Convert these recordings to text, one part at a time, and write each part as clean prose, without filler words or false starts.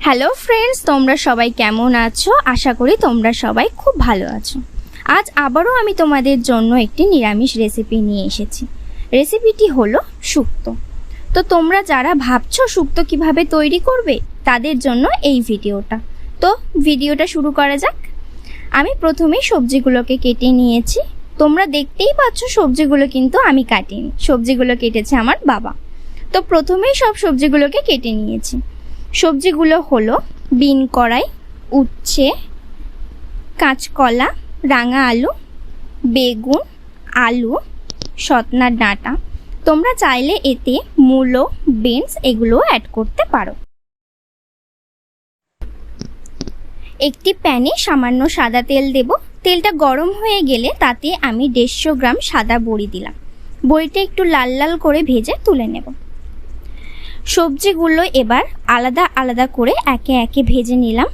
Hello friends, তোমরা সবাই কেমন আছো? আশা করি তোমরা সবাই খুব ভালো আছো। আজ আবারও আমি তোমাদের জন্য একটি নিরামিষ রেসিপি নিয়ে এসেছি। রেসিপিটি হলো শুক্তো। তো তোমরা যারা ভাবছো শুক্তো কিভাবে তৈরি করবে, তাদের জন্য এই ভিডিওটা। তো ভিডিওটা শুরু করা যাক। আমি প্রথমেই সবজিগুলোকে কেটে নিয়েছি। তোমরা দেখতেই পাচ্ছ সবজিগুলো কিন্তু আমি কাটিনি, সবজিগুলো কেটেছে আমার বাবা। তো প্রথমেই সব সবজিগুলোকে কেটে নিয়েছি। সবজিগুলো হলো বিন কড়াই, উচ্ছে, কাঁচকলা, রাঙা আলু, বেগুন, আলু, সতনার ডাঁটা। তোমরা চাইলে এতে মূলো, বিনস এগুলো অ্যাড করতে পারো। একটি প্যানে সামান্য সাদা তেল দেব। তেলটা গরম হয়ে গেলে তাতে আমি 150 গ্রাম সাদা বড়ি দিলাম। বড়িটা একটু লাল লাল করে ভেজে তুলে নেব। সবজিগুলো এবার আলাদা আলাদা করে একে একে ভেজে নিলাম।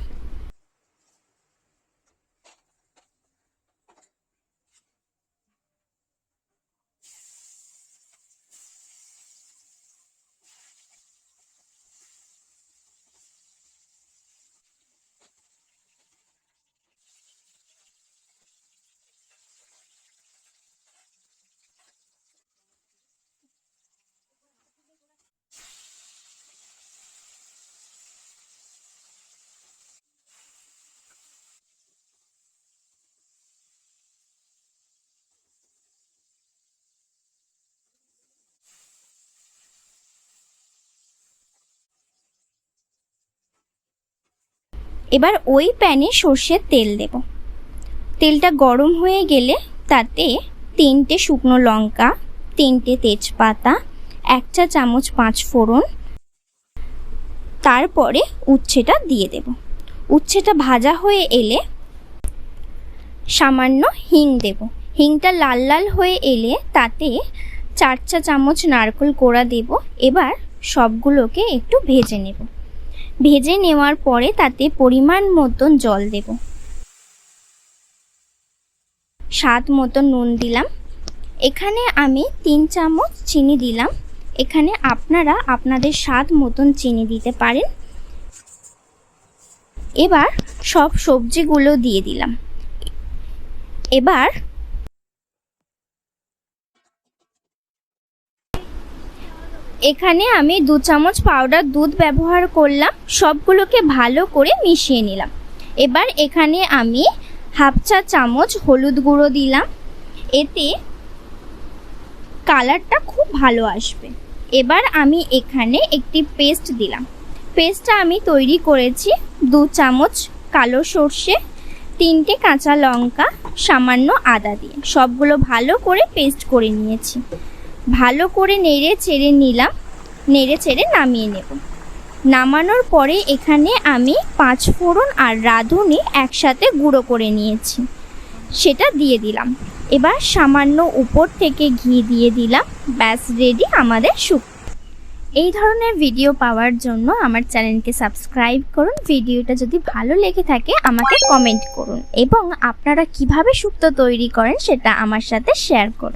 এবার ওই প্যানে সর্ষের তেল দেব। তেলটা গরম হয়ে গেলে তাতে 3টে শুকনো লঙ্কা, 3টে তেজপাতা, 1 চা চামচ 5 ফোড়ন, তারপরে উচ্ছেটা দিয়ে দেব। উচ্ছেটা ভাজা হয়ে এলে সামান্য হিং দেব। হিংটা লাল লাল হয়ে এলে তাতে 4 চা চামচ নারকেল কোড়া দেব। এবার সবগুলোকে একটু ভেজে নেব। ভেজে নেওয়ার পরে তাতে পরিমাণ মতন জল দেব। স্বাদ মতো নুন দিলাম। এখানে আমি 3 চামচ চিনি দিলাম। এখানে আপনারা আপনাদের স্বাদ মতন চিনি দিতে পারেন। এবার সব সবজিগুলো দিয়ে দিলাম। এবার এখানে আমি 2 চামচ পাউডার দুধ ব্যবহার করলাম। সবগুলোকে ভালো করে মিশিয়ে নিলাম। এবার এখানে আমি 1/2 চা চামচ হলুদ গুঁড়ো দিলাম। এতে কালারটা খুব ভালো আসবে। এবার আমি এখানে একটি পেস্ট দিলাম। পেস্টটা আমি তৈরি করেছি 2 চামচ কালো সর্ষে, 3টে কাঁচা লঙ্কা, সামান্য আদা দিয়ে সবগুলো ভালো করে পেস্ট করে নিয়েছি। ভালো করে নেড়ে চেড়ে নিলাম। নেড়ে চেড়ে নামিয়ে নেব। নামানোর পরে এখানে আমি 5 ফোড়ন আর রাঁধুনি একসাথে গুঁড়ো করে নিয়েছি, সেটা দিয়ে দিলাম। এবার সামান্য উপর থেকে ঘি দিয়ে দিলাম। ব্যাস রেডি আমাদের শুক্তো। এই ধরনের ভিডিও পাওয়ার জন্য আমার চ্যানেলকে সাবস্ক্রাইব করুন। ভিডিওটা যদি ভালো লেগে থাকে আমাকে কমেন্ট করুন এবং আপনারা কিভাবে শুক্তো তৈরি করেন সেটা আমার সাথে শেয়ার করুন।